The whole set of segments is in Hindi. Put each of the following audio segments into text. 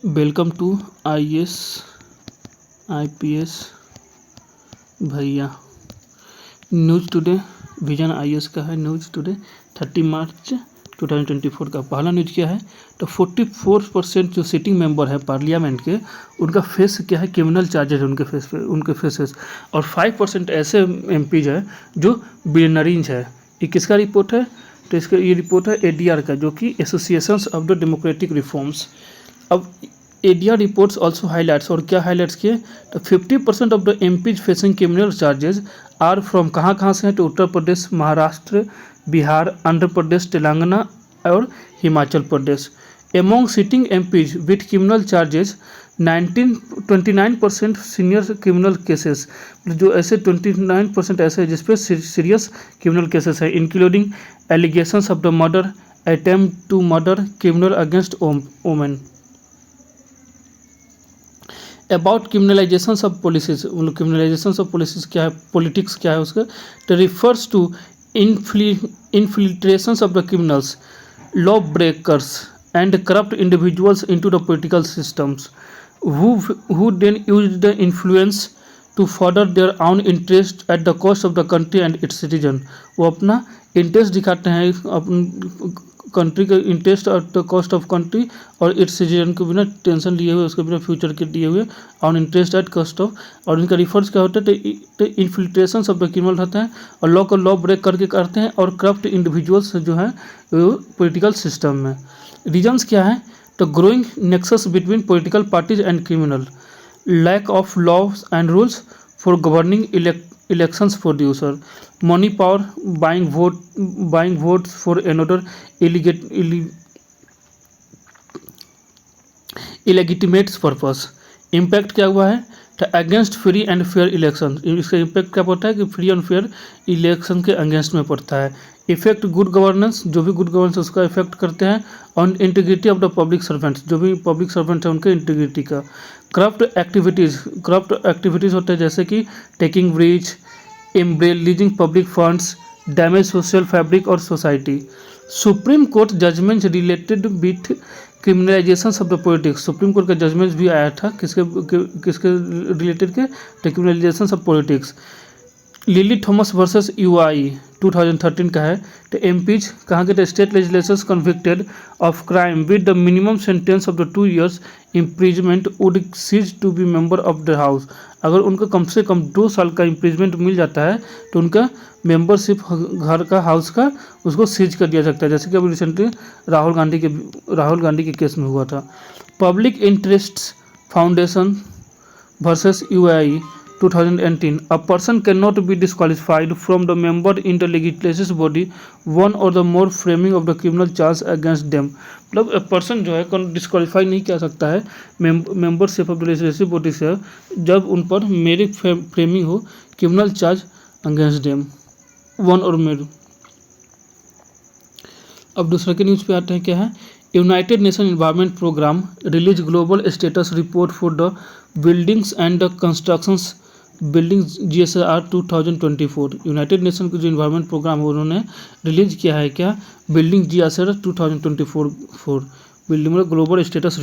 वेलकम टू IAS IPS भैया। न्यूज़ टुडे विजन IAS का है। न्यूज़ टुडे 30 मार्च 2024 का पहला न्यूज़ क्या है तो 44% जो सिटिंग मेंबर है पार्लियामेंट के, उनका फेस क्या है, क्रिमिनल चार्जेज है उनके फेस पे, उनके फेसेस। और 5% ऐसे MPs है जो बिलियनरीज है। ये किसका रिपोर्ट है तो इसका ये रिपोर्ट है ADR का, जो कि associations of the democratic reforms. अब ADR रिपोर्ट्स ऑल्सो हाईलाइट्स, और क्या हाईलाइट्स किए तो 50% of the MPs facing criminal charges are from कहाँ से हैं तो उत्तर प्रदेश, महाराष्ट्र, बिहार, आंध्र प्रदेश, तेलंगाना और Himachal Pradesh. Among sitting MPs with criminal charges 29% senior criminal cases, जो ऐसे 29% ऐसे हैं जिसपे सीरियस क्रिमिनल केसेस है, including allegations of the murder, attempt to murder, criminal against women. About criminalization of policies, criminalization of policies क्या है, पॉलिटिक्स क्या है उसका तो refers to infiltration of the criminals, law breakers and corrupt individuals into the political systems who then use the influence to further their own interest at the cost of the country and its citizen। वो अपना इंटरेस्ट दिखाते हैं, अपन कंट्री का interest at the cost of country और इट्स सिटीजन को बिना टेंशन लिए हुए, उसके बिना फ्यूचर के दिए हुए, on interest at cost of. और इनका रिफर्स क्या होता है तो इन्फिल्ट्रेशन ऑफ द क्रिमिनल रहते हैं और लॉ को लॉ ब्रेक करके करते हैं, और करप्ट इंडिविजुअल्स जो है पॉलिटिकल सिस्टम में। रीजन्स क्या है तो growing nexus between political parties and criminal, lack of laws and rules for governing elections producer, money power, buying votes for another illegitimate purpose। Impact क्या हुआ है तो against free and fair election, इसका इम्पैक्ट क्या पड़ता है कि फ्री एंड फेयर इलेक्शन के अगेंस्ट में पड़ता है। इफेक्ट गुड गवर्नेंस, जो भी गुड गवर्नेंस उसका इफेक्ट करते हैं। On integrity of the public servants, जो भी पब्लिक सर्वेंट है उनके इंटीग्रिटी का। करप्ट एक्टिविटीज़ होते हैं जैसे कि taking breach, embezzling public funds, damage social fabric और society. Supreme court judgment related with criminalization of the politics, Supreme court का जजमेंट भी आया था किसके रिलेटेड के criminalization of politics. Lily Thomas versus UI 2013 का है तो MPs कहाँ के थे state legislatures convicted of crime with the minimum sentence of the 2 years imprisonment would cease to be member of the house. अगर उनको कम से कम 2 साल का इम्प्रिजमेंट मिल जाता है तो उनका मेंबरशिप घर का, हाउस का, उसको सीज कर दिया सकता है, जैसे कि अभी रिसेंटली राहुल गांधी के केस में हुआ था। Public interest foundation versus UI 2018, a person cannot be disqualified from the member in the legislative body one or the more framing of the criminal charge against them। मतलब a person जो है डिस्क्वालीफाई नहीं किया सकता है membership of the legislative body से जब उन पर मेरी फ्रेमिंग हो criminal charge against them, one और मेर। अब दूसरा के न्यूज़ पे आते हैं क्या है, United Nation environment programme release global status report for the buildings and the constructions buildings GSR 2024। United Nation का जो इन्वायरमेंट प्रोग्राम है उन्होंने रिलीज किया है क्या, बिल्डिंग GSR 2024 बिल्डिंग में global status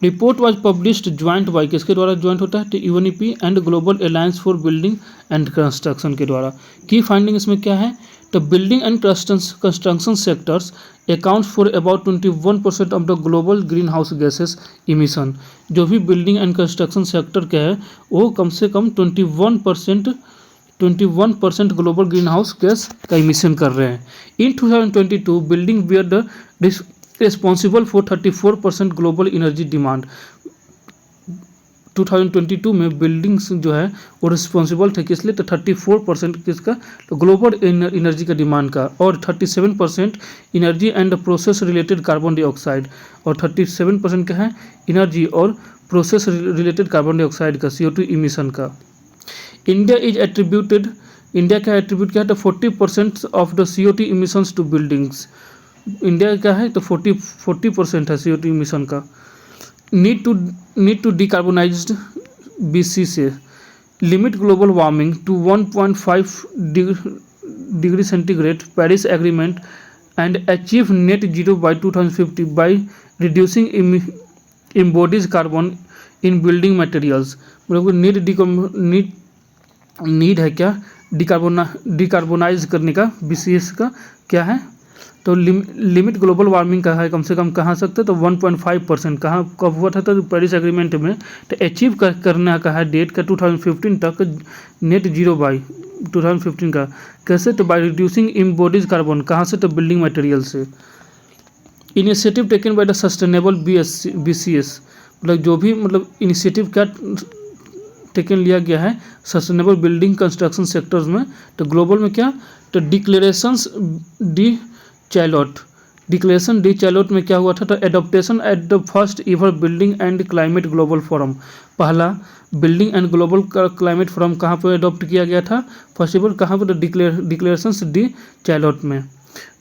report was published joint by, किसके द्वारा ज्वाइंट होता है तो UNEP and global alliance for building and construction के द्वारा। की फाइंडिंग इसमें क्या है तो building and construction sectors account for about 21% of the global green house gases emission. जो भी बिल्डिंग एंड कंस्ट्रक्शन सेक्टर के है वो कम से कम 21% ग्लोबल ग्रीन हाउस गैस का इमिशन कर रहे हैं। In 2022 building were the responsible for 34% global energy demand. 2022 में बिल्डिंग्स जो है वो रिस्पॉन्सिबल थे किस लिए तो 34% किसका तो ग्लोबल एनर्जी का डिमांड का, और 37% energy and process related carbon dioxide, और 37% क्या है एनर्जी और प्रोसेस रिलेटेड कार्बन डाइऑक्साइड का CO2 इमिशन का। इंडिया का एट्रीब्यूट क्या है तो 40% of the CO2 emissions to buildings. India का है तो 40% है CO2 इमिशन का। नीड टू डिकार्बोनाइज्ड BC से limit global warming to 1.5 degree centigrade, Paris agreement and achieve net zero by 2050 by reducing embodied carbon in building materials, मतलब नीड है क्या डिकार्बोनाइज करने का, बीसीएस का क्या है, तो लिमिट ग्लोबल वार्मिंग का है कम से कम कहाँ सकते तो 1.5%, कहाँ कब हुआ था तो पेरिस एग्रीमेंट में, तो अचीव करना का है डेट का 2015 तक नेट जीरो बाई 2015 का, कैसे तो बाय रिड्यूसिंग इम्बोडीज कार्बन, कहाँ से तो बिल्डिंग मटेरियल से। Initiative taken by the sustainable BCS, मतलब जो भी मतलब इनिशिएटिव क्या टेकन लिया गया है सस्टेनेबल बिल्डिंग कंस्ट्रक्शन सेक्टर्स में, तो ग्लोबल में क्या, तो declarations de Chaillot, declaration de Chaillot में क्या हुआ था, तो adaptation at the first ever building and climate global forum, पहला building and global climate forum कहाँ पर अडॉप्ट किया गया था, फर्स्ट एवर कहाँ पर, डिक्लेरेशंस डी चैलोट में।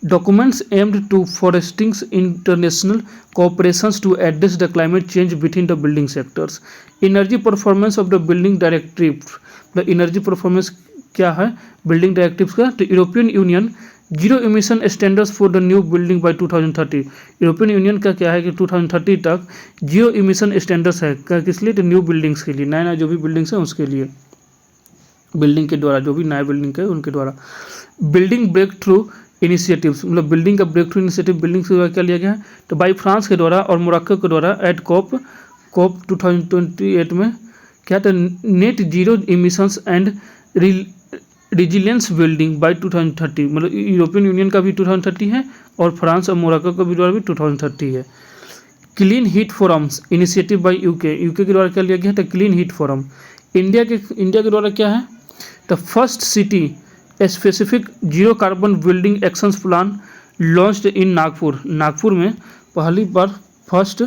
Documents aimed to fostering international cooperations to address the climate change between the building sectors. Energy performance of the building directive, मतलब एनर्जी परफॉर्मेंस क्या है बिल्डिंग डायरेक्टिव्स का, तो European Union zero emission standards for the new building by 2030, European Union का क्या है कि 2030 तक जीरो इमिशन स्टैंडर्ड्स है किस लिए, तो न्यू बिल्डिंग्स के लिए, नया नया जो भी बिल्डिंग्स हैं उसके लिए, बिल्डिंग के द्वारा जो भी नया बिल्डिंग है उनके द्वारा। बिल्डिंग ब्रेक थ्रू इनिशिएटिव्स, मतलब बिल्डिंग का ब्रेक थ्रू इनिशिएटिव बिल्डिंग के द्वारा क्या लिया गया है, तो बाई फ्रांस के द्वारा और मोरक्को के द्वारा एट कॉप 2028 में क्या था, net zero emissions and resilience building by 2030, मतलब यूरोपियन यूनियन का भी 2030 है और फ्रांस और मोरक्को का भी द्वारा भी 2030 है। Clean heat forums initiative by UK के द्वारा क्या लिया गया है, तो क्लीन हीट फोरम। इंडिया के द्वारा क्या है, the first city specific zero carbon building actions plan launched in Nagpur, Nagpur में पहली बार फर्स्ट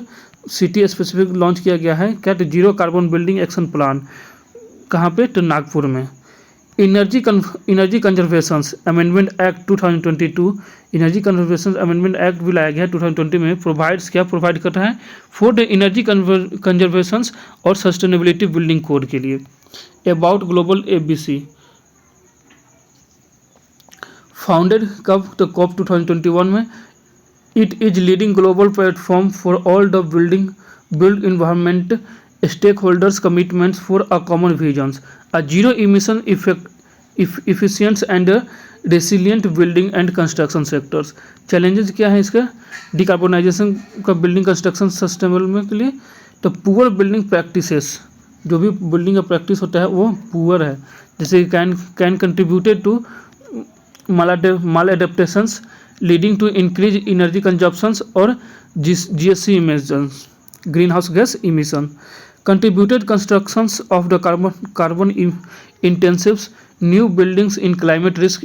सिटी स्पेसिफिक लॉन्च किया गया है क्या, तो zero carbon building action plan, कहाँ पे, तो नागपुर में। Energy conservation amendment act 2022, energy conservation amendment act भी लाया गया है 2020 में, प्रोवाइड्स क्या प्रोवाइड करता है फॉर द एनर्जी कंजर्वेशन और सस्टेनेबिलिटी बिल्डिंग कोड के लिए। अबाउट ग्लोबल एबीसी फाउंडेड कब, तो कॉप 2021 में, it is leading global platform for all the build environment stakeholders commitments for a common visions, a zero emission efficient and resilient building and construction sectors. Challenges क्या है इसका, डिकार्बोनाइजेशन का बिल्डिंग कंस्ट्रक्शन सस्टेनेबल में के लिए, तो पुअर बिल्डिंग प्रैक्टिसेस, जो भी बिल्डिंग का प्रैक्टिस होता है वो पुअर है, जैसे can contributed to maladaptations leading to increase energy consumptions और GSC emissions, green house gas emission. Contributed constructions of the carbon intensives new buildings in climate risk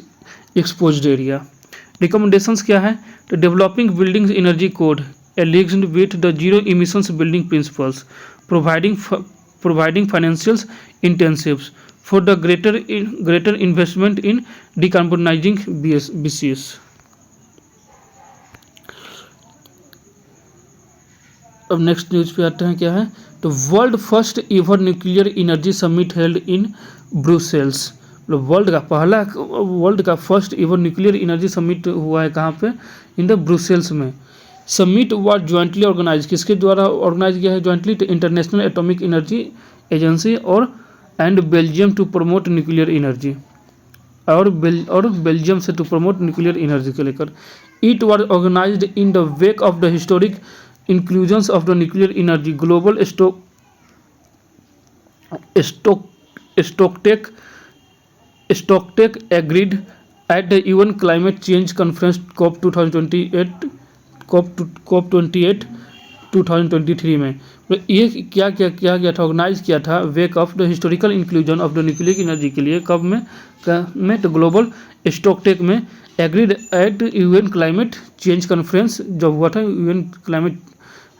exposed area. Recommendations क्या है, तो developing buildings energy code aligned with the zero emissions building principles, providing financial incentives for the greater investment in decarbonizing BCS. अब नेक्स्ट न्यूज पे आते हैं, क्या है, तो world first ever nuclear energy summit held in Brussels, मतलब वर्ल्ड का first ever nuclear energy summit हुआ है कहाँ पे, इन द ब्रुसेल्स में। समिट वाज जॉइंटली ऑर्गेनाइज, किसके द्वारा ऑर्गेनाइज किया है जॉइंटली, तो इंटरनेशनल एटॉमिक एनर्जी एजेंसी और and Belgium to promote nuclear energy, और बेल्जियम से टू प्रमोट न्यूक्लियर एनर्जी को लेकर। It was organised in the wake of the historic inclusions of the nuclear energy global stocktake agreed at the UN climate change conference COP 28 2023 में। तो ये क्या गया था, ऑर्गेनाइज किया था वेक of the historical inclusion of the nuclear energy के लिए, कब में तो ग्लोबल स्टॉकटेक में, agreed eight UN climate change conference जो हुआ था, यूएन क्लाइमेट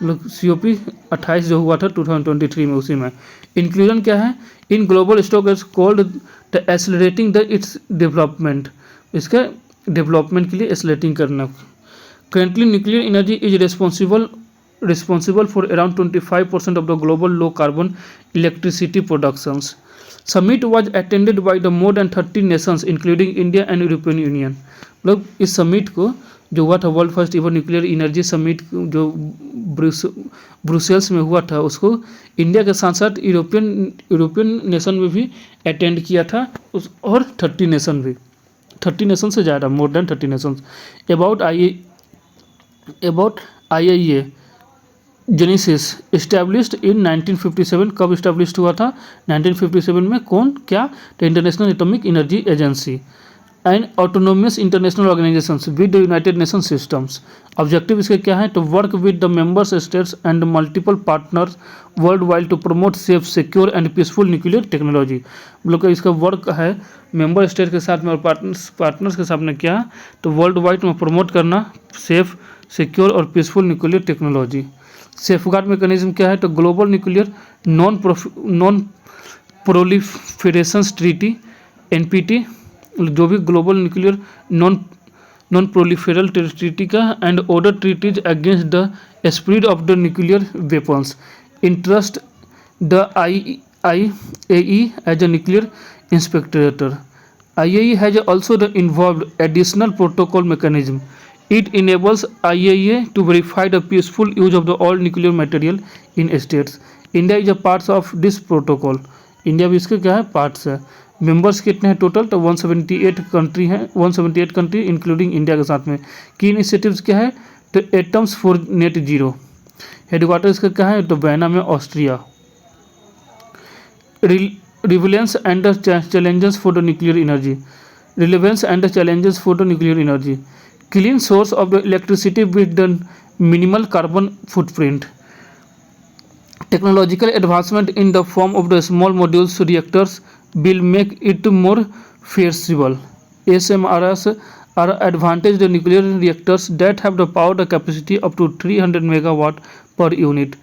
मतलब COP 28 जो हुआ था 2023 में, उसी में इंक्लूजन क्या है, in global stock is called the accelerating the its development, इसका डेवलपमेंट के लिए एक्सेलरेटिंग करना। Currently, nuclear energy is responsible for around 25% of the global low carbon electricity productions. Summit was attended by the more than 30 nations, including India and European Union. मतलब इस समिट को जो हुआ था world first इवर nuclear energy summit जो ब्रुसेल्स में हुआ था, उसको इंडिया के साथ साथ यूरोपियन नेशन में भी अटेंड किया था और 30 नेशन से ज़्यादा, more than 30 nation. About IAEA genesis established in 1957। कब इस्टेब्लिश्ड हुआ था? 1957 में। कौन, क्या? The International Atomic Energy Agency and autonomous international organisations with the United Nation systems. Objective इसके क्या है? To work with the members states and multiple partners worldwide to promote safe, secure and peaceful nuclear technology. मतलब कि इसका वर्क है मेंबर स्टेट के साथ में और पार्टनर्स के साथ में क्या, तो वर्ल्ड वाइड में प्रमोट करना सेफ, सिक्योर और peaceful nuclear technology. Safeguard mechanism क्या है? तो global nuclear non proliferation treaty NPT, जो भी global nuclear non proliferation treaty का, and order treaties against the spread of the nuclear weapons, interest the IAEA as a nuclear inspector. IAEA has also involved additional protocol mechanism. It enables IAEA to verify the peaceful use of all nuclear material in states. India is a part of this protocol. India भी इसके क्या है? पार्ट्स है। मेंबर्स कितने हैं टोटल? तो 178 कंट्री हैं, 178 कंट्री इंक्लूडिंग इंडिया के साथ में। की इनिशिएटिव्स क्या है? तो atoms for net zero. Headquarter इसका क्या है? तो वियना में, Austria. Relevance and the challenges for the nuclear energy. Relevance and the challenges for the nuclear energy. Clean source of the electricity with the minimal carbon footprint. Technological advancement in the form of the small modules reactors will make it more feasible. SMRs are advantaged nuclear reactors that have the power capacity up to 300 megawatt per unit.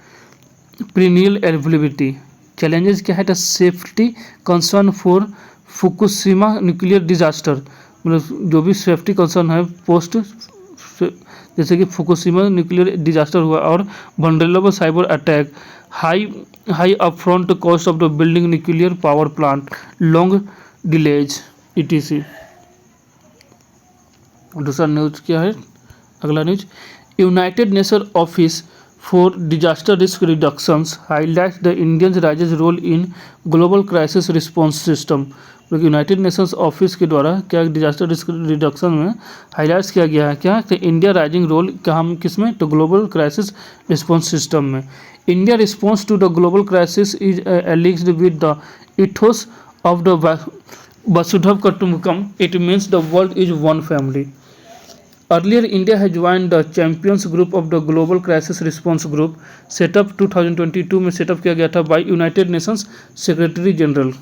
Perennial availability. Challenges क्या है? तो safety concern for Fukushima nuclear disaster. मतलब जो भी सेफ्टी कंसर्न है पोस्ट, जैसे कि फुकुशिमा न्यूक्लियर डिजास्टर हुआ, और vulnerable cyber attack, high upfront cost of the building nuclear power plant, long delays ETC। दूसरा न्यूज क्या है? अगला news, United Nation office for disaster risk reductions highlights the Indians राज्य role in global crisis response system. United Nations office के द्वारा क्या डिजास्टर रिस्क रिडक्शन में हाईलाइट्स किया गया है क्या? कि इंडिया राइजिंग रोल क्या, हम किस में? तो ग्लोबल क्राइसिस रिस्पॉन्स सिस्टम में। India response to the global crisis is aligned with the ethos of the Vasudhaiva Kutumbakam. It means the world is one family. Earlier, India has joined the Champions Group of the Global Crisis Response Group, set up 2022 में सेटअप किया गया था by United Nations secretary general.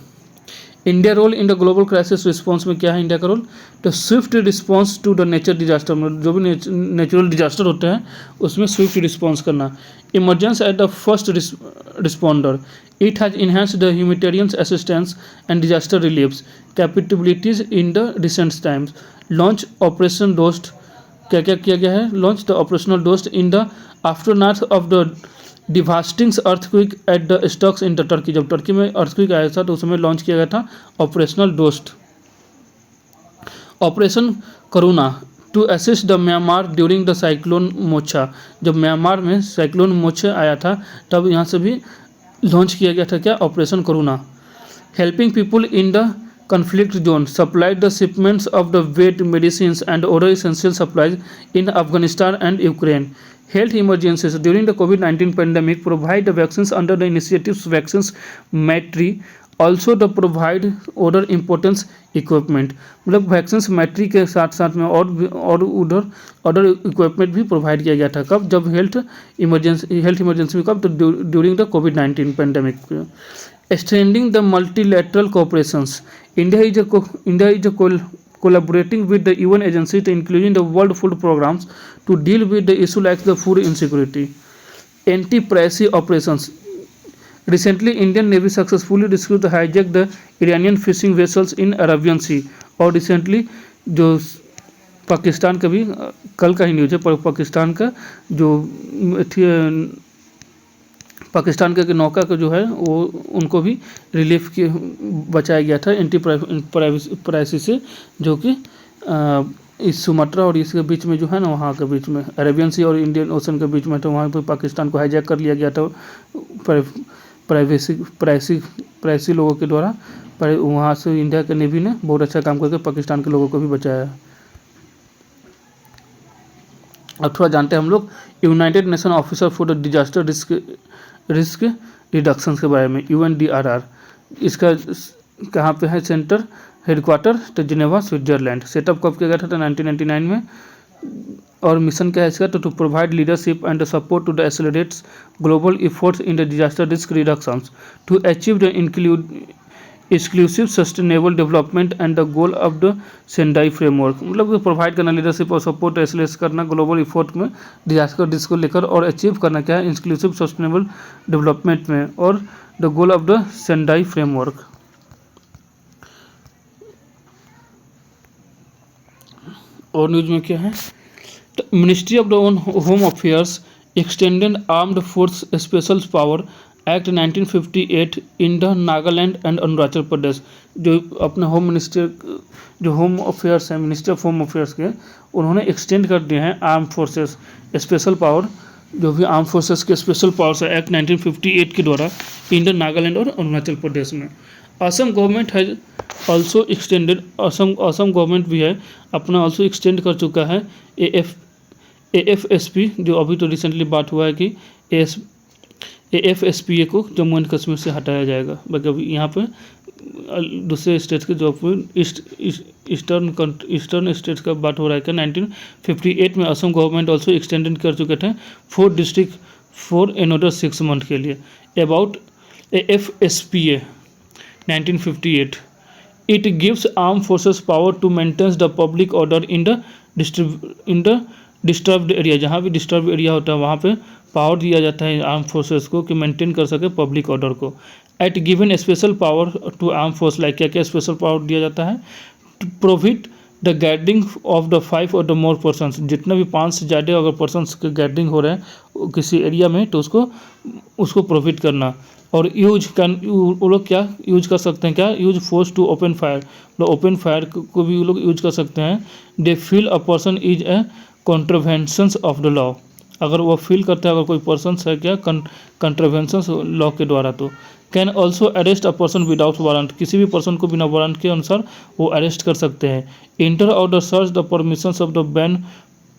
India role in the global crisis response में क्या है इंडिया का रोल? तो swift response to the nature disaster, में जो भी नेचुरल डिजास्टर होते हैं उसमें स्विफ्ट रिस्पॉन्स करना। Emergence at the first responder, it has enhanced the humanitarian assistance and disaster reliefs capabilities in the recent times. Launch operation Dost, क्या क्या किया गया है? Launch the operational डोस्ट in the aftermath of the devastating earthquake at the stocks in the Turkey. जब टर्की में अर्थक्वेक आया था तो उस समय लॉन्च किया गया था operational Dost. Operation Karuna to assist the Myanmar during the cyclone Mocha. जब म्यांमार में साइक्लोन मोचा आया था तब यहाँ से भी लॉन्च किया गया था क्या? Operation Karuna. Helping people in the conflict zone, supplied the shipments of the vet medicines and other essential supplies in Afghanistan and Ukraine. Health emergencies during the COVID-19 pandemic, provide the vaccines under the initiatives Vaccines Maitri, also the provide other important equipment। मतलब वैक्सीन मैट्री के साथ साथ में और उधर अदर इक्विपमेंट भी प्रोवाइड किया गया था। कब? जब हेल्थ इमरजेंसी में। कब? तो during the covid pandemic. Extending the multilateral cooperations, India is collaborating with the UN agencies, including the World Food Programs, to deal with the issue like the food insecurity. Anti-piracy operations. Recently, Indian Navy successfully rescued the hijacked the Iranian fishing vessels in Arabian Sea। और रिसेंटली जो पाकिस्तान का भी कल का ही न्यूज़ है, पाकिस्तान का जो पाकिस्तान के नौका का जो है वो उनको भी रिलीफ के बचाया गया था एंटी प्राइवेसी से, जो कि इस सुमात्रा और इसके बीच में जो है ना, वहाँ के बीच में अरेबियन सी और इंडियन ओशन के बीच में, तो वहाँ पे पाकिस्तान को हाईजैक कर लिया गया था प्राइवेसी लोगों के द्वारा। पर वहाँ से इंडिया के नेवी ने बहुत अच्छा काम करके पाकिस्तान के लोगों को भी बचाया है। अब थोड़ा जानते हैं हम लोग United nation officer for the disaster risk reduction के बारे में, UNDRR। इसका कहाँ पे है सेंटर, हेडक्वार्टर तो जिनेवा स्विट्जरलैंड। सेटअप कब किया गया था, तो 1999 में। और मिशन क्या है इसका, तो to provide leadership and support to the accelerates global efforts in the disaster risk reductions to achieve the exclusive sustainable development and the goal of the Sendai framework. मतलब प्रोवाइड करना लीडरशिप और सपोर्ट एक्सेलरेट करना ग्लोबल इफोर्ट में डिजास्टर रिस्क को लेकर, और अचीव करना क्या है, इंक्लूसिव सस्टेनेबल डेवलपमेंट में, और the goal of the Sendai framework. और न्यूज में क्या है, तो ministry of the home affairs extended armed force special power act 1958 in the Nagaland and Arunachal Pradesh. जो अपने होम मिनिस्टर, जो होम अफेयर्स हैं, मिनिस्ट्री ऑफ होम अफेयर्स के, उन्होंने एक्सटेंड कर दिए हैं आर्म फोर्सेस स्पेशल पावर, जो भी आर्म फोर्सेस के स्पेशल पावर्स है एक्ट 1958 के द्वारा इन द नागालैंड और अरुणाचल प्रदेश में। Assam government has also extended, Assam government भी है अपना ऑल्सो एक्सटेंड कर चुका है AFSP, जो अभी तो रिसेंटली बात हुआ है कि AFSPA को जम्मू एंड कश्मीर से हटाया जाएगा। बाकी अभी यहाँ पे दूसरे स्टेट्स के जो ईस्टर्न स्टेट्स का बात हो रहा है कि 1958 में असम गवर्नमेंट ऑल्सो एक्सटेंडेड कर चुके थे 4 डिस्ट्रिक्ट फॉर एनोदर 6 मंथ के लिए। About AFSPA 1958, it gives armed forces power to maintain the public order in the disturbed area. जहाँ भी डिस्टर्ब एरिया होता है वहाँ पे पावर दिया जाता है आर्म फोर्सेस को कि मेंटेन कर सके पब्लिक ऑर्डर को। At given special power to arm force, like क्या क्या स्पेशल पावर दिया जाता है, to prohibit the gathering of the 5 और द मोर पर्सनस। जितना भी 5 से ज़्यादा अगर पर्सनस के गैदरिंग हो रहे हैं किसी एरिया में, तो उसको प्रोहिबिट करना। और यूज कैन, वो लोग क्या यूज कर सकते हैं, क्या use force to open fire, तो ओपन फायर को भी वो लोग यूज कर सकते हैं। They feel a person is a contraventions of the law, अगर वो फील करता है अगर कोई पर्सन है क्या कॉन्ट्रवेंशंस लॉ के द्वारा। तो can also arrest a person without warrant, किसी भी पर्सन को बिना वारंट के अनुसार वो अरेस्ट कर सकते हैं। इंटर और the search the permissions of the ban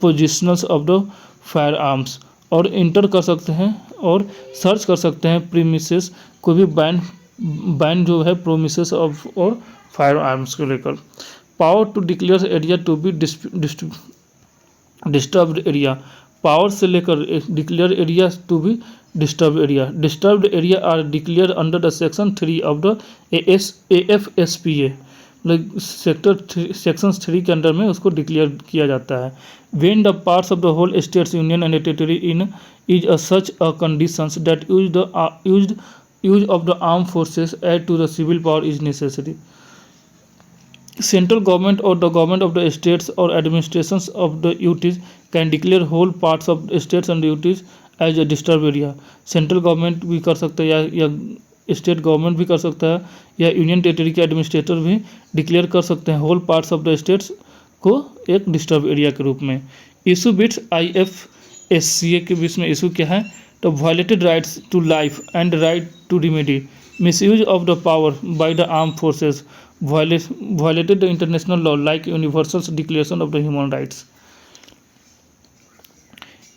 positionals of the firearms, और इंटर कर सकते हैं और सर्च कर सकते हैं प्रीमिसेस, कोई भी बैन जो है प्रोमिसेस ऑफ और फायर आर्म्स को लेकर। Power to declare area to be disturbed area, power से लेकर declare area to be disturb area. Disturbed area are declare under the section 3 of the AFSPA, मतलब सेक्शन 3 के अंडर में उसको डिक्लेयर किया जाता है। When the parts of the whole states, union and territory in is a such a conditions that use of the armed forces add to the civil power is necessary. Central government or the government of the states or administrations of the UTs can declare whole parts of states and UTs as a disturbed area. Central government भी कर सकता है या स्टेट गवर्नमेंट भी कर सकता है, या यूनियन टेरिटरी के एडमिनिस्ट्रेटर भी डिक्लेयर कर सकते हैं whole parts of the states को एक डिस्टर्ब एरिया के रूप में। इशू बिट्स IFSCA के बीच में इशू क्या है, तो violated rights to life and right to remedy, misuse of the power by the arm forces, violated the international law like universal declaration of the human rights.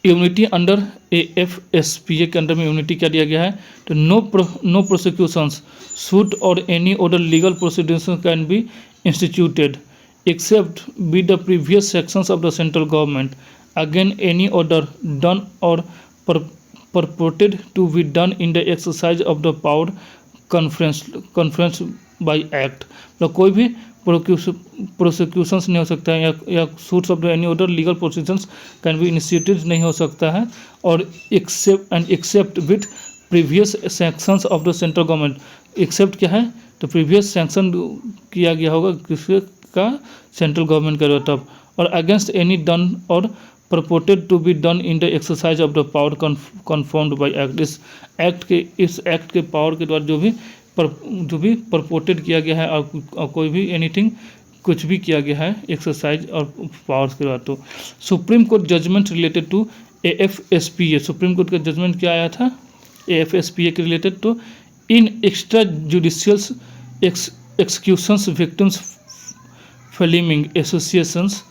Immunity under AFSPA के अंडर में इम्यूनिटी क्या दिया गया है, तो नो प्रोसिक्यूशंस सूट और any other legal proceedings can be instituted except be the previous sections of the central government again any order done or purported to be done in the exercise of the power conference by act। मतलब कोई भी प्रोसिक्यूशंस नहीं हो सकता है या suits of the any other legal procedures can be initiated नहीं हो सकता है, और except with previous sections of the central government. Except क्या है, तो प्रीवियस सेंक्शन किया गया होगा किसी का सेंट्रल गवर्नमेंट का तब, और अगेंस्ट एनी डन और purported to be done in the exercise of the power confirmed by act। इस एक्ट के पावर के द्वारा जो भी purported किया गया है और कोई भी एनीथिंग कुछ भी किया गया है एक्सरसाइज और पावर्स के द्वारा। तो supreme court judgment related to AFSPA, supreme court का जजमेंट क्या आया था AFSPA के रिलेटेड। तो in extra judicial executions victims flaming associations,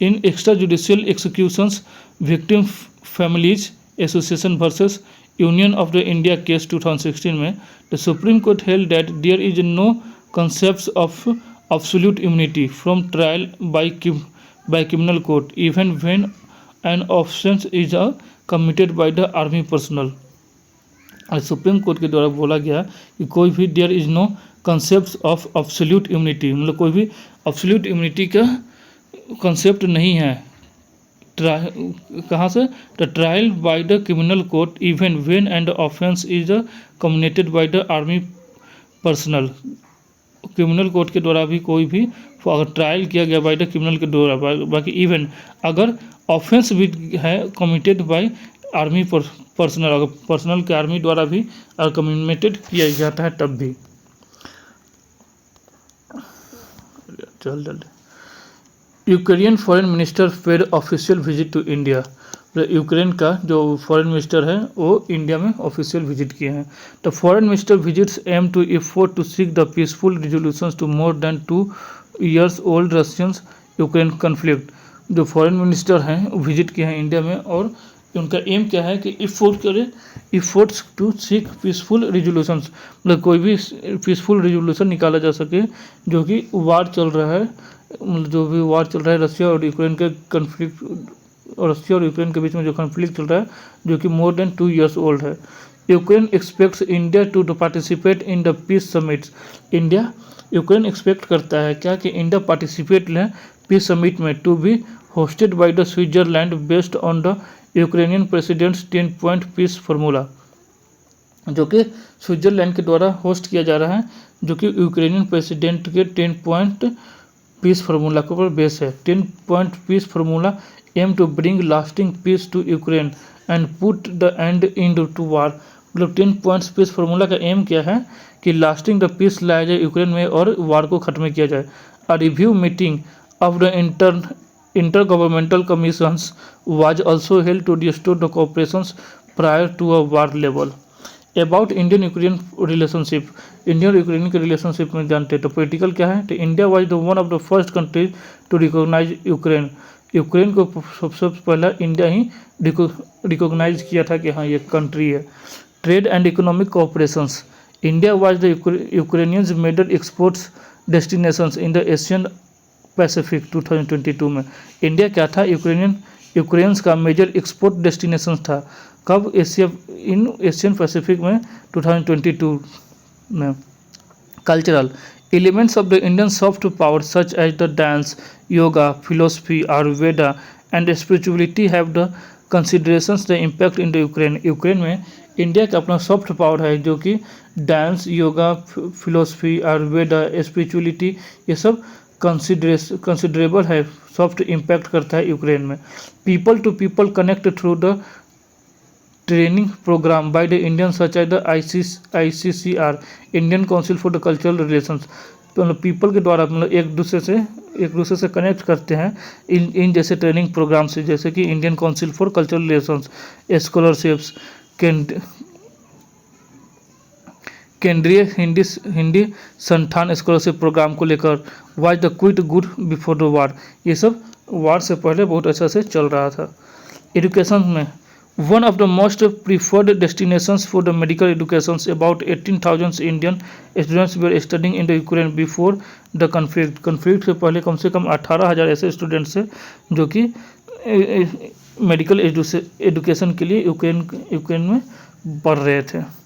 in extra judicial executions victim families association versus union of the India case 2016 में the supreme court held that there is no concepts of absolute immunity from trial by criminal court even when an offense is committed by the army personnel। Supreme Court के द्वारा बोला गया कि कोई भी there is no concept of absolute immunity, मतलब कोई भी एब्सोल्यूट इम्यूनिटी का कंसेप्ट नहीं है कहाँ से, the trial by the criminal court even when and offence is communicated by the army personnel. Criminal court के द्वारा भी कोई भी अगर ट्रायल किया गया बाय द क्रिमिनल के द्वारा, बाकी इवन अगर ऑफेंस भी है कमिटेड बाय आर्मी पर्सनल, अगर पर्सनल के आर्मी द्वारा भी अगर कम्युनिकेटेड किया जाता है तब भी। चल जल्दी। Ukrainian foreign minister paid official visit to India, Ukraine का जो फॉरेन मिनिस्टर है वो इंडिया में ऑफिशियल विजिट किए हैं। The foreign minister visits aim to effort to seek the peaceful resolutions to more than 2 years old Russians Ukraine conflict. जो फॉरेन मिनिस्टर हैं विजिट किए हैं इंडिया में और उनका एम क्या है कि efforts to seek peaceful resolutions, मतलब कोई भी पीसफुल रिजोल्यूशन निकाला जा सके जो कि वार चल रहा है, जो भी वार चल रहा है रशिया और यूक्रेन के कन्फ्लिक्ट, रशिया और यूक्रेन के बीच में जो कन्फ्लिक्ट चल रहा है जो कि मोर देन 2 years ओल्ड है। Ukraine expects India to participate in the peace summits, Ukraine expect करता है क्या कि इंडिया पार्टिसिपेट लें पीस समिट में to be hosted by the Switzerland based on the Ukrainian president's 10-point peace formula, जो कि स्विट्जरलैंड के द्वारा होस्ट किया जा रहा है, जो कि यूक्रेनियन प्रेसिडेंट के 10-point पीस फार्मूला के ऊपर बेस है। 10-point peace formula aim to bring lasting peace to Ukraine and put the end in to war, मतलब 10 points पीस फार्मूला का एम क्या है कि लास्टिंग द पीस लाया जाए यूक्रेन में और वार को खत्म किया जाए। A review meeting of the inter commissions was also held to restore the cooperations prior to a war level. About Indian Ukraine relationship, Indian Ukraine के रिलेशनशिप में जानते हैं तो पोलिटिकल क्या है, तो India was the one of the first countries to recognize Ukraine, Ukraine को सबसे पहला इंडिया ही रिकॉग्नाइज किया था कि हाँ ये कंट्री है। Trade and economic cooperations, India was the Ukrainians major exports destinations in the Asian Pacific 2022 में। इंडिया क्या था, यूक्रेनियंस का मेजर एक्सपोर्ट डेस्टिनेशन था, कब, एशियन पैसिफिक में 2022 में। Cultural elements of the Indian soft power such as the dance, yoga, philosophy, Ayurveda and spirituality have the considerations the impact in the Ukraine में इंडिया का अपना सॉफ्ट पावर है जो कि dance, yoga, philosophy, Ayurveda, spirituality ये सब कंसिडरेबल है, सॉफ्ट इम्पैक्ट करता है यूक्रेन में। People to people connect through the training programme by the Indian such as the ICCR, Indian council for the cultural relations, मतलब पीपल के द्वारा मतलब एक दूसरे से कनेक्ट करते हैं इन जैसे ट्रेनिंग प्रोग्राम से, जैसे कि Indian council for cultural relations, scholarships, केंद्रीय हिंदी संस्थान स्कॉलरशिप प्रोग्राम को लेकर, was the quit good before the war, ये सब वार से पहले बहुत अच्छा से चल रहा था। एजुकेशन में one of the most preferred destinations for the medical educations, about 18,000 Indian students were studying in the Ukraine before the conflict से पहले कम से कम 18,000 ऐसे स्टूडेंट्स थे जो कि मेडिकल एजुकेशन के लिए यूक्रेन में पढ़ रहे थे।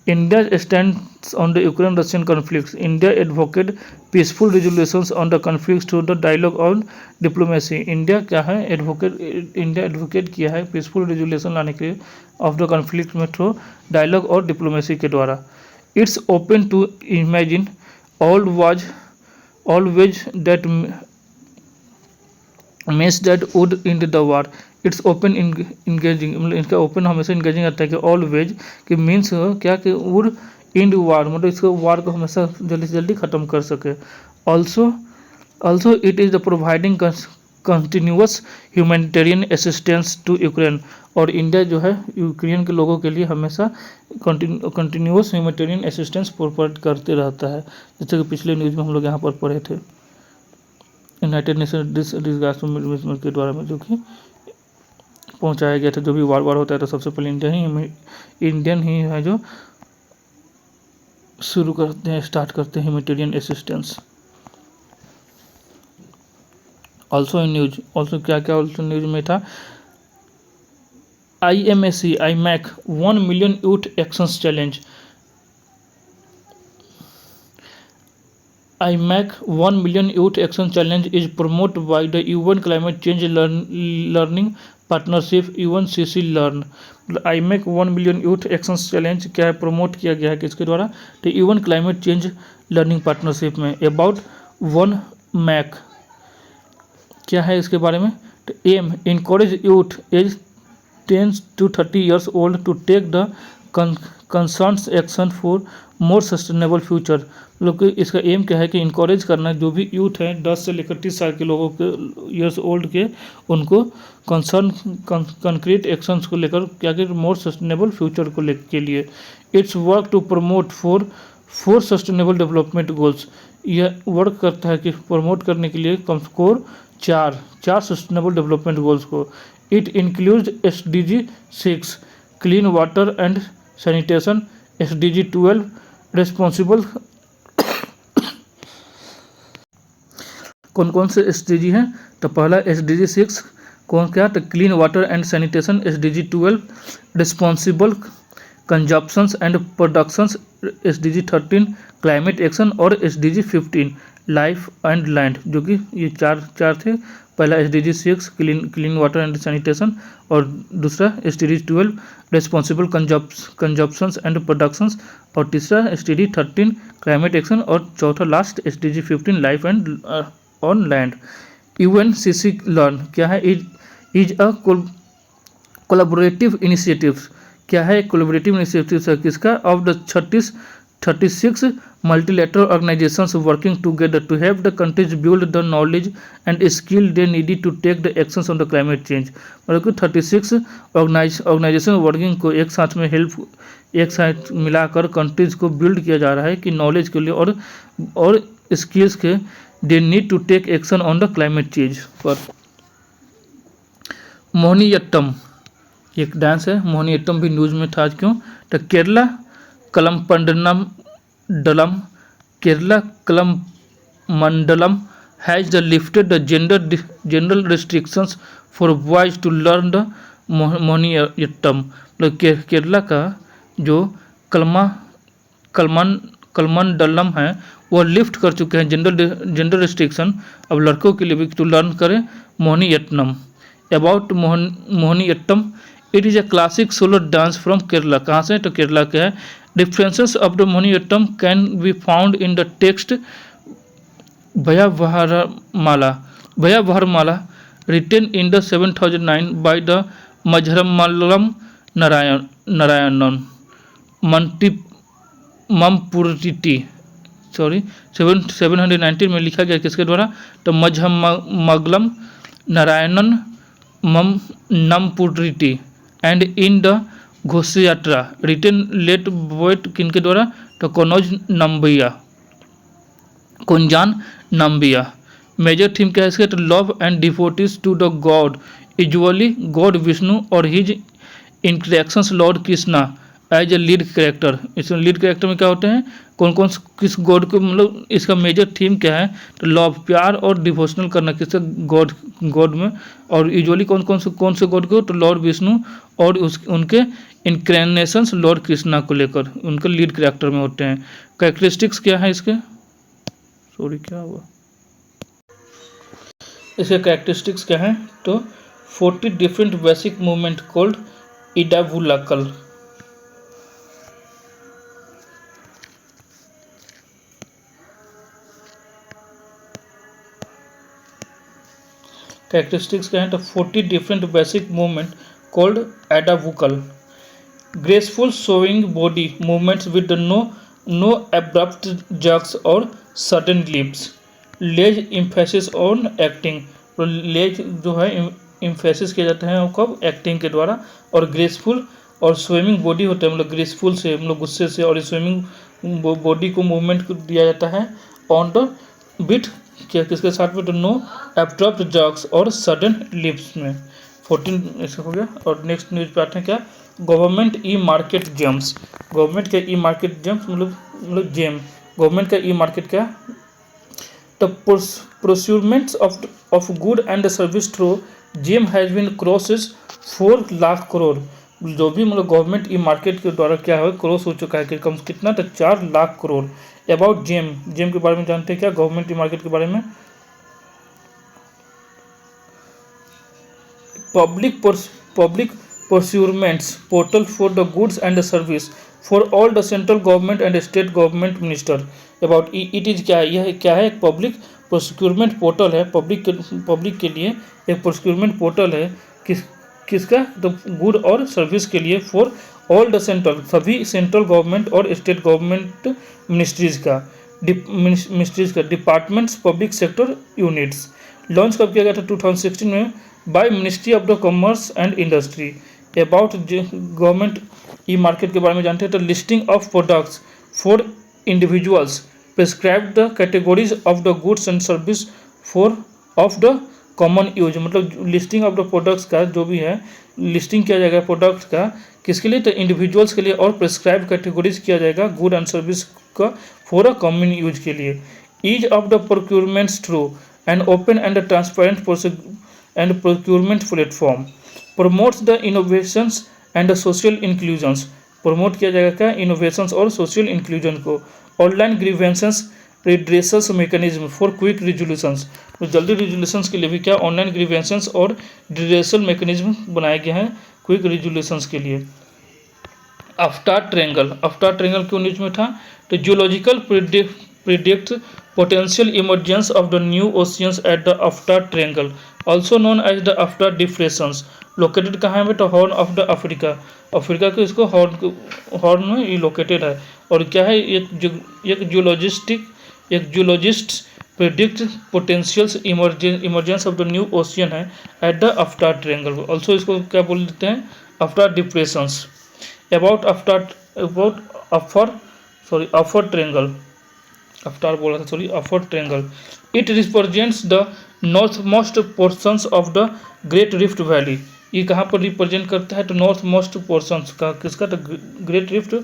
India stands on the Ukraine Russian conflict, India advocate peaceful resolutions on the conflict through the dialogue on diplomacy, India क्या है इंडिया एडवोकेट किया है पीसफुल रिजोल्यूशन लाने के लिए ऑफ द कन्फ्लिक्ट में थ्रू डायलॉग और डिप्लोमेसी के द्वारा। It's open to imagine always that mess that would in the war, it's open engaging, मतलब इसका ओपन हमेशा इंगेजिंग आता है कि ऑलवेज कि मीन्स क्या कि वुड इन वार, मतलब इसको वार को हमेशा जल्दी से जल्दी ख़त्म कर सके। Also Also, it is the providing continuous humanitarian assistance to Ukraine. और इंडिया जो है यूक्रेन के लोगों के लिए हमेशा कंटिन्यूस ह्यूमैनिटेरियन असिस्टेंस प्रोवाइड करते रहता है, जैसे कि पिछले न्यूज़ में हम लोग यहाँ पर पढ़े थे यूनाइटेड नेशन डिजास्टर के द्वारा में, जो कि पहुँचाया गया था। जो भी वार होता है तो सबसे पहले इंडियन ही है जो शुरू करते हैं, स्टार्ट करते हैं humanitarian assistance. Also in news, also क्या क्या ऑल्सो न्यूज में था, IMAC IMAC 1 million youth actions challenge. IMAC 1 million youth action challenge is promoted by the UN climate change learning partnership UNCC learn. IMAC 1 million youth action challenge क्या है, प्रमोट किया गया है किसके द्वारा, तो UN climate change learning partnership में। अबाउट 1 मैक क्या है इसके बारे में, तो aim encourage youth age 10 to 30 years old to take the concerns action for more sustainable future. मतलब कि इसका एम क्या है कि इनकरेज करना जो भी यूथ है 10 से लेकर 30 साल के लोगों के ईयर्स ओल्ड के, उनको कंसर्न कंक्रीट एक्शंस को लेकर क्या कि मोर सस्टेनेबल फ्यूचर को के लिए। It's work to promote four sustainable development goals. यह वर्क करता है कि प्रमोट करने के लिए कम स्कोर चार सस्टेनेबल डेवलपमेंट गोल्स को। It includes SDG 6 clean water and sanitation, SDG 12 responsible. कौन कौन से SDG हैं, तो पहला SDG 6 कौन क्या, तो clean water and sanitation, SDG 12 responsible consumptions and productions, SDG 13 climate action और SDG 15 लाइफ एंड लैंड। जो कि ये चार थे, पहला SDG 6 clean water and sanitation, और दूसरा SDG 12 responsible consumptions and productions, और तीसरा SDG 13 क्लाइमेट एक्शन, और चौथा last SDG 15 life and on land. UNCC learn क्या है, इज अ कोलैबोरेटिव इनिशिएटिव। क्या है, कोलैबोरेटिव इनिशिएटिव है किसका, of the 36 multilateral organizations working together to help the countries build the knowledge and skill they needed to take the actions on the climate change। मतलब कि 36 ऑर्गेनाइजेशन वर्किंग को एक साथ मिलाकर कंट्रीज को बिल्ड किया जा रहा है कि नॉलेज के लिए और स्किल्स के they need to take action on the climate change पर। मोहिनीअट्टम एक डांस है, मोहिनीअट्टम भी न्यूज में था। क्यों, तो Kerala कलमपंडलम has the lifted the general restrictions for boys to learn the Mohiniyattam. मतलब केरला का जो कलमंडलम है वो लिफ्ट कर चुके हैं जनरल रिस्ट्रिक्शन, अब लड़कों के लिए भी टू लर्न करें Mohiniyattam. About Mohiniyattam, it is a classic solo dance from Kerala. कहाँ से, तो केरला का है। Differences of the Mohiniyattam can be found in the text Vyavaharamala written in the 7009 by the Mazhamangalam Narayanan Namboothiri 719 में लिखा गया किसके द्वारा, तो Mazhamangalam Narayanan Namboothiri, and in the Ghoshayatra written late boat किनके द्वारा, तो कुंजान नम्बिया। मेजर थीम क्या है इसके, तो love and devotees to the god, usually god Vishnu और his interactions lord Krishna as a lead character. इसमें लीड कैरेक्टर में क्या होते हैं, कौन कौन किस गॉड को, मतलब इसका मेजर थीम क्या है, तो लव प्यार और डिवोशनल करना किसका, गॉड में, और यूजुअली कौन से गॉड को, तो लॉर्ड विष्णु और उनके इनक्रेनेशंस लॉर्ड कृष्णा को लेकर उनके लीड कैरेक्टर में होते हैं। कैरेक्टरिस्टिक्स क्या है इसके, क्या हुआ, इसके कैरेक्टरिस्टिक्स क्या है, तो 40 different basic movement called Adavukal. Characteristics क्या है, तो 40 different basic movement called Adavukal. Graceful showing body movements with no abrupt jerks और sudden leaps. Less emphasis on acting, तो लेज जो है इम्फेसिस किया जाता है कब, एक्टिंग के द्वारा। और ग्रेसफुल और स्विमिंग बॉडी होता है, मतलब ग्रेसफुल से मतलब गुस्से से, और स्विमिंग बॉडी को मूवमेंट दिया जाता है ऑन द बिट, क्या किसके साथ में, तो नो एब्रप्ट जॉक्स और सडन लिप्स में। 14 इसका हो गया। और नेक्स्ट न्यूज पे आते हैं क्या, government e market GeMs, government का ई मार्केट जेम्स मतलब जेम, गवर्नमेंट का ई मार्केट क्या, the procurement of good and service through GeM has been crosses 4 lakh crore, जो भी मतलब गवर्नमेंट ई मार्केट के द्वारा क्या है क्रॉस हो चुका है कि कम कितना, तो 4 lakh crore. About GeM, GeM के बारे में जानते हैं क्या, गवर्नमेंट ई मार्केट के बारे में, public procurements portal for the goods and the service for all the central government and state government minister about it is क्या है, यह क्या है, एक पब्लिक प्रोक्यूरमेंट पोर्टल है, पब्लिक के लिए एक प्रोक्यूरमेंट पोर्टल है, किसका, तो गुड और सर्विस के लिए, फॉर ऑल द सेंट्रल, सभी सेंट्रल गवर्नमेंट और स्टेट गवर्नमेंट मिनिस्ट्रीज का departments public sector units. Launch कब किया गया था, 2016 में, by ministry of the commerce and industry. About government e market के बारे में जानते हैं, तो listing of products for individuals, prescribe the categories of the goods and service for of the common use, मतलब लिस्टिंग ऑफ द प्रोडक्ट्स का जो भी है लिस्टिंग किया जाएगा प्रोडक्ट्स का, किसके लिए, तो इंडिविजुअल्स के लिए, और प्रिस्क्राइब कैटेगरीज किया जाएगा गुड एंड सर्विस का फॉर अ कॉमन यूज के लिए। Ease of the procurements through and open and transparent and procurement platform promotes the innovations and the social inclusions, promote किया जाएगा क्या, इनोवेशंस और सोशल इंक्लूजन को। Online grievances redressals mechanism for quick resolutions, तो जल्दी रिजोल्यूशंस के लिए भी क्या, ऑनलाइन ग्रीवेंसेस और रिड्रेसल मैकेनिज्म बनाया गया है क्विक रिजोल्यूशंस के लिए। अफ्टार ट्रायंगल क्यों न्यूज में था, तो geological predict potential emergence of the new oceans at the Aftar Triangle, also known as the Aftar Depressions, located कहाँ है बेटा, horn of the Africa, Africa के इसको हॉर्न में ये लोकेटेड है। और क्या है, एक geologist predict potential emergence of the new ocean है एट द अफ्टार ट्रायंगल, ऑल्सो इसको क्या बोल देते हैं, अफ्टार डिप्रेशंस। अबाउट अफर ट्रायंगल, अफ्टार बोला था sorry, offer triangle, it represents the north most portions of the great rift valley, ये कहाँ पर रिप्रेजेंट करता है, तो नॉर्थ मोस्ट पोर्शंस का, किसका, तो ग्रेट रिफ्ट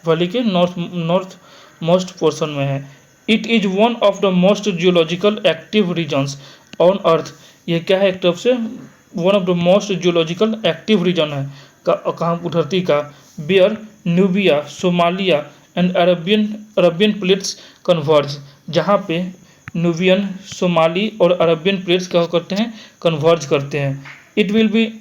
वैली के नॉर्थ मोस्ट पोर्शन में है। It is one of the most geological active regions on earth, ये क्या है, एक तरफ से one of the most geological active region है कहाँ, धरती का, where Nubia Somalia and Arabian plates converge, जहाँ पे न्यूबियन सोमाली और अरबियन प्लेट्स क्या करते हैं, कन्वर्ज करते हैं। It will be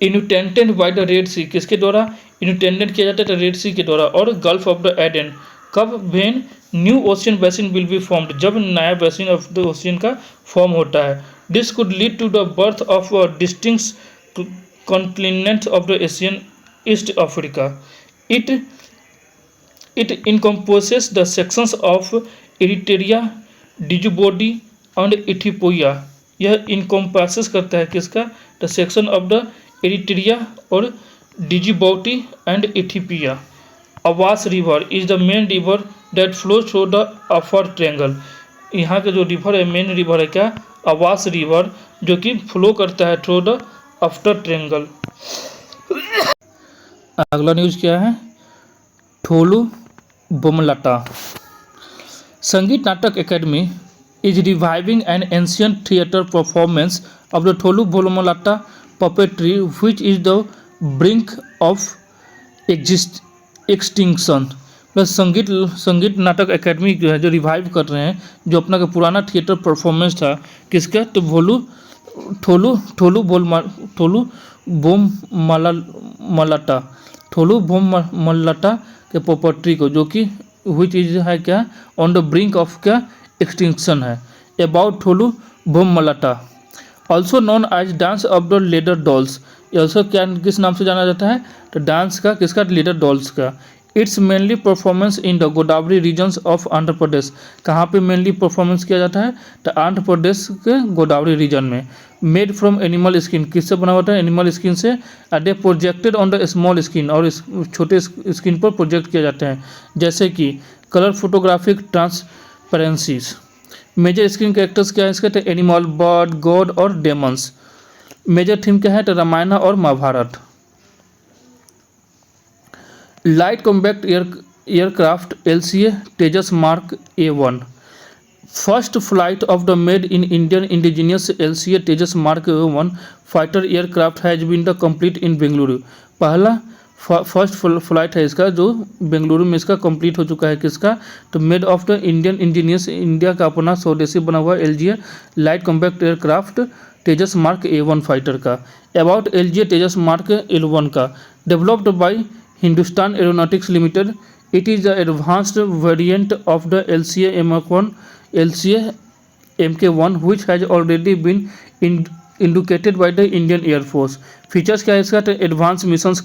inundated by the red sea, किसके द्वारा इन्यूटेंडेड किया जाता है, रेड सी के द्वारा, और गल्फ ऑफ द एडन, कब, when new ocean basin will be formed, जब नया बेसिन ऑफ द ओशियन का फॉर्म होता है। This could lead to the birth of distinct continent of the Asian East Africa. It encompasses the sections of Eritrea, Djibouti and Ethiopia, यह encompasses करता है किसका, the section of the Eritrea और Djibouti and Ethiopia। अवास river is the main river that flows through the Afar Triangle, यहाँ का जो रिवर है मेन रिवर है क्या, अवास रिवर, जो कि फ्लो करता है थ्रू द आफ्टर ट्रायंगल। अगला न्यूज़ क्या है, Tholu Bommalata, Sangeet Natak Academy is reviving an ancient theatre performance of the Tholu Bommalata puppetry which is the brink of extinction. Plus Sangeet Natak academy जो है जो रिवाइव कर रहे हैं, जो अपना का पुराना थिएटर परफॉर्मेंस था किसका, तो ठोलू बोम मलाटा के पॉपर्ट्री को, जो कि विच इज है क्या, ऑन द ब्रिंक ऑफ क्या, एक्सटिंक्शन है। About Tholu Bommalata, also known as dance of the leather dolls, ये ऑल्सो क्या किस नाम से जाना जाता है, तो डांस का किसका, लेदर डॉल्स का। It's mainly performance in the Godavari regions of Andhra Pradesh. कहाँ पे मेनली परफॉर्मेंस किया जाता है? तो आंध्र प्रदेश के गोदावरी रीजन में। मेड फ्रॉम एनिमल स्किन, किससे बना होता है? एनिमल स्किन से। They projected on the small skin, और इस छोटे स्किन पर प्रोजेक्ट किए जाते हैं, जैसे कि colour photographic transparencies. Major screen characters क्या है इसके? तो एनिमल, बर्ड, गॉड और डेमंस। मेजर थीम क्या है? तो रामायण और Mahabharata. Light compact aircraft LCA Tejas mark A1। First flight of the made in Indian indigenous LCA Tejas mark A1 fighter aircraft has been the complete in Bengaluru. पहला फर्स्ट फ्लाइट है इसका जो बेंगलुरु में इसका कंप्लीट हो चुका है। किसका? तो made of the Indian engineers, India का अपना स्वदेशी बना हुआ LGA लाइट कॉम्पैक्ट एयरक्राफ्ट तेजस मार्क A1 फाइटर का। About LGA Tejas mark L1 का, developed by Hindustan aeronautics limited, it is the advanced variant of the LCA MK1 which has already been indicated by the Indian Air Force। Features क्या है इसका? तो advance missions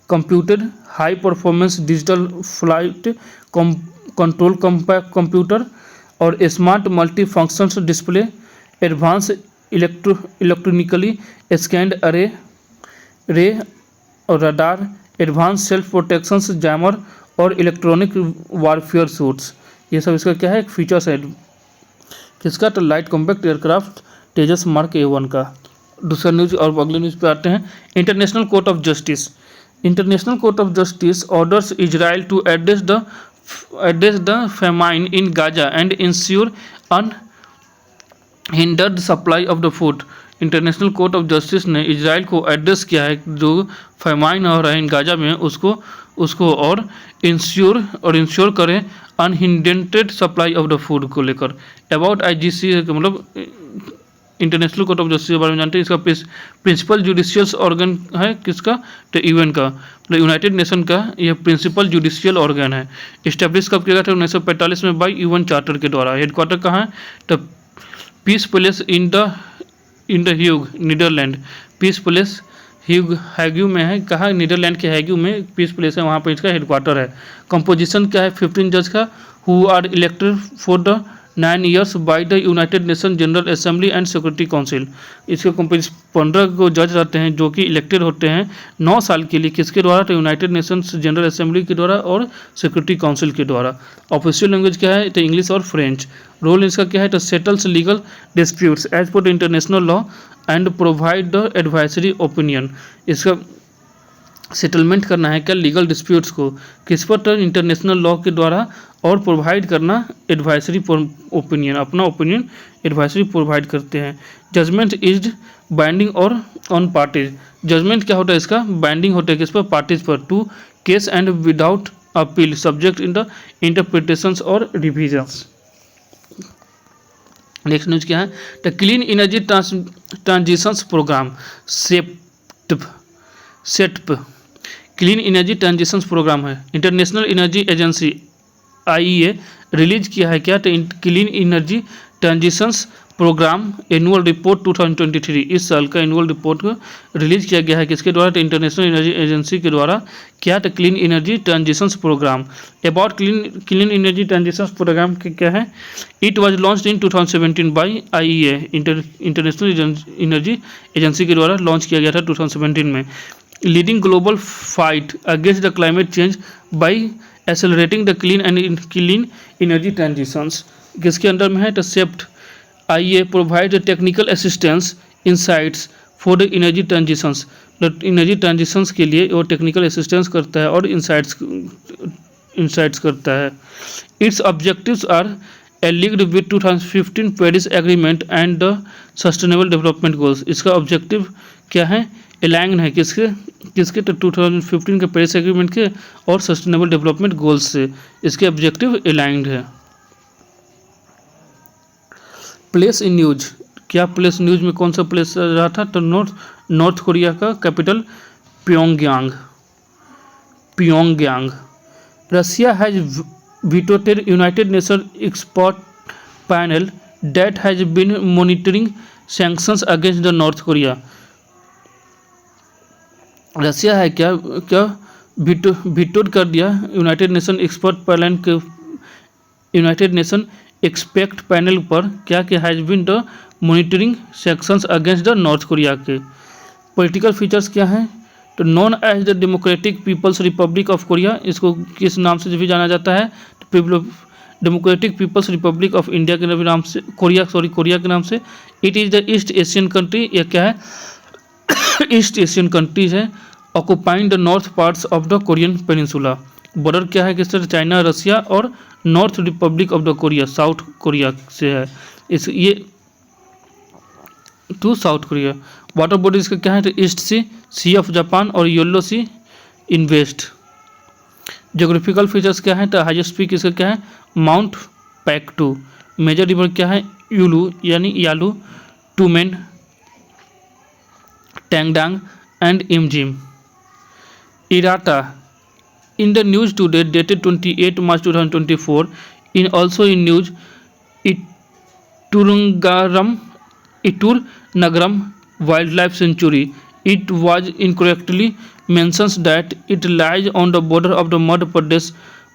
computed high performance digital flight control computer और smart multi functions display, advance electronically scanned ray और radar, advance self protections jammer और इलेक्ट्रॉनिक वारफेयर सूट्स। ये सब इसका क्या है? एक फीचर्स है किसका? तो लाइट कॉम्पैक्ट एयरक्राफ्ट तेजस मार्क A1 का। दूसरा न्यूज़ और अगले न्यूज़ पे आते हैं। International court of justice. International court of justice orders Israel to address the famine in Gaza and ensure unhindered supply of the food. International court of justice ने इजराइल को एड्रेस किया है जो फेमाइन हो रहा है इन गाजा में उसको और इंश्योर करें अनहिंडेंटेड सप्लाई ऑफ द फूड को लेकर। अबाउट IGC मतलब इंटरनेशनल कोर्ट ऑफ जस्टिस के बारे में जानते हैं। इसका प्रिंसिपल जुडिशियल ऑर्गन है किसका? तो UN का, मतलब यूनाइटेड नेशन का यह प्रिंसिपल जुडिशियल ऑर्गन है। इस्टेब्लिश कब किया गया था? 1945 में बाई UN चार्टर के द्वारा। हेडक्वार्टर कहाँ है? तो peace palace in the Hague Netherland. Peace palace Hague में है। कहाँ? नीदरलैंड के हैग्यू में पीस पैलेस है, वहाँ पर इसका हेडक्वार्टर है। कंपोजिशन क्या है 15 जज का? Who are elected for the 9 years by the United Nation General Assembly and Security Council. इसके कंपोजिशन 15 को जज रहते हैं जो कि इलेक्टेड होते हैं 9 साल के लिए। किसके द्वारा? तो यूनाइटेड नेशंस जनरल असेंबली के द्वारा और सिक्योरिटी काउंसिल के द्वारा। ऑफिशियल लैंग्वेज क्या है? तो इंग्लिश और फ्रेंच। रोल इसका क्या है? तो settles legal disputes as per the international law and provide the advisory opinion. इसका सेटलमेंट करना है क्या? लीगल डिस्प्यूट्स को किस पर? तो इंटरनेशनल लॉ के द्वारा, और प्रोवाइड करना एडवाइजरी ओपिनियन, अपना ओपिनियन एडवाइजरी प्रोवाइड करते हैं। जजमेंट इज बाइंडिंग और ऑन पार्टीज। जजमेंट क्या होता है इसका? बाइंडिंग होता है किस पर? पार्टीज पर। To case and without appeal subject in the interpretations और रिविजन्स। नेक्स्ट न्यूज क्या है? The clean energy transitions program setup clean energy transitions program है। International energy agency IEA release किया है क्या? तो clean energy transitions program annual report 2023, इस साल का एनुअल रिपोर्ट को रिलीज किया गया है किसके द्वारा? तो इंटरनेशनल एनर्जी एजेंसी के द्वारा। क्या? तो clean energy transitions programme. About clean energy transitions programme के क्या है? It was launched in 2017 by IEA international energy agency के द्वारा लॉन्च किया गया था 2017 में। Leading global fight against the climate change by accelerating the clean energy transitions. किसके अंडर में है? तो सेप्ट। IEA provide technical assistance insights for the energy transitions. Energy transitions के लिए वो टेक्निकल असिस्टेंस करता है और इंसाइट्स करता है। Its objectives are aligned with 2015 Paris agreement and the sustainable development goals. इसका ऑब्जेक्टिव क्या है? अलाइन है किसके? तो 2015 के पेरिस एग्रीमेंट के और सस्टेनेबल डेवलपमेंट गोल्स से इसके ऑब्जेक्टिव अलाइंड है। प्लेस इन न्यूज क्या? प्लेस न्यूज में कौन सा प्लेस रहा था? तो नॉर्थ कोरिया का capital Pyongyang. Russia has vetoed United Nation expert panel that has been monitoring sanctions against the North Korea. Russia है क्या वीटोड कर दिया यूनाइटेड नेशन एक्सपर्ट पैनल पर क्या कि has been the monitoring sanctions against the North Korea के। पॉलिटिकल फीचर्स क्या हैं, तो known as the Democratic People's Republic of Korea, इसको किस नाम से भी जाना जाता है, तो Democratic People's Republic of India के नाम से, कोरिया के नाम से। It is the East Asian country, यह क्या है ईस्ट एशियन कंट्रीज है। Occupying the north parts of the Korean peninsula, border क्या है किससे, चाइना, रसिया और North Republic of the Korea, South Korea से है इस ये to South Korea. Water bodies का क्या है, तो ईस्ट सी ऑफ जापान और Yellow Sea in west. Geographical features क्या है, तो हाईएस्ट पीक इसका क्या है, माउंट पैक्टू। मेजर रिवर क्या है, यूलू यानी Yalu, Tumen, Tangdang and Imjin. Errata in the news today dated 28 March 2024 in also in news Iturunagaram wildlife sanctuary, it was incorrectly mentions that it lies on the border of the Madhya Pradesh,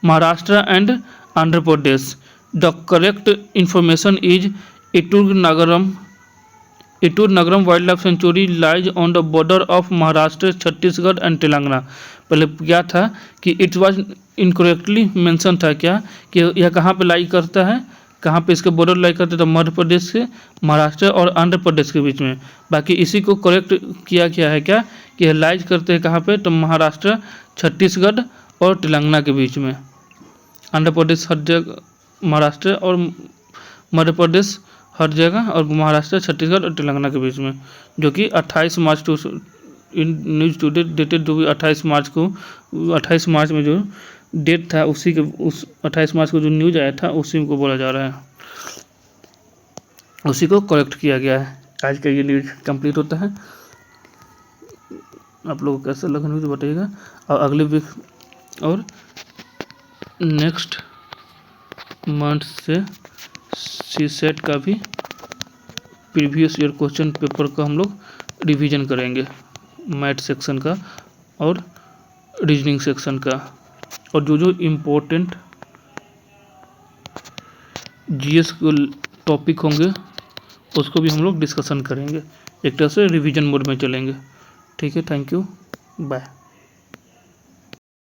Maharashtra and Andhra Pradesh. The correct information is Iturunagaram wildlife sanctuary lies on the border of Maharashtra, Chhattisgarh and Telangana। पहले क्या था कि इट वाज इनकरेक्टली मेंशन था क्या कि यह कहाँ पे लाई करता है, कहाँ पे इसके बॉर्डर लाई करता है, तो मध्य प्रदेश से महाराष्ट्र और आंध्र प्रदेश के बीच में। बाकी इसी को करेक्ट किया गया है क्या कि यह लाइज करते हैं कहाँ पे, तो महाराष्ट्र, छत्तीसगढ़ और तेलंगाना के बीच में। आंध्र प्रदेश हर जगह, महाराष्ट्र और मध्य प्रदेश हर जगह, और महाराष्ट्र, छत्तीसगढ़ और तेलंगाना के बीच में, जो कि 28 मार्च न्यूज टुडे डेटेड जो भी 28 मार्च में जो डेट था उसी के उस 28 मार्च को जो न्यूज आया था उसी को बोला जा रहा है, उसी को करेक्ट किया गया है। आज का ये न्यूज कंप्लीट होता है। आप लोगों को कैसा लगा न्यूज बताइएगा, और अगले वीक और नेक्स्ट मंथ से सीसेट का भी प्रीवियस ईयर क्वेश्चन पेपर का हम लोग रिवीजन करेंगे, मैथ सेक्शन का और रीजनिंग सेक्शन का, और जो इम्पोर्टेंट जीएस के टॉपिक होंगे उसको भी हम लोग डिस्कशन करेंगे, एक तरह से रिवीजन मोड में चलेंगे। ठीक है, थैंक यू, बाय।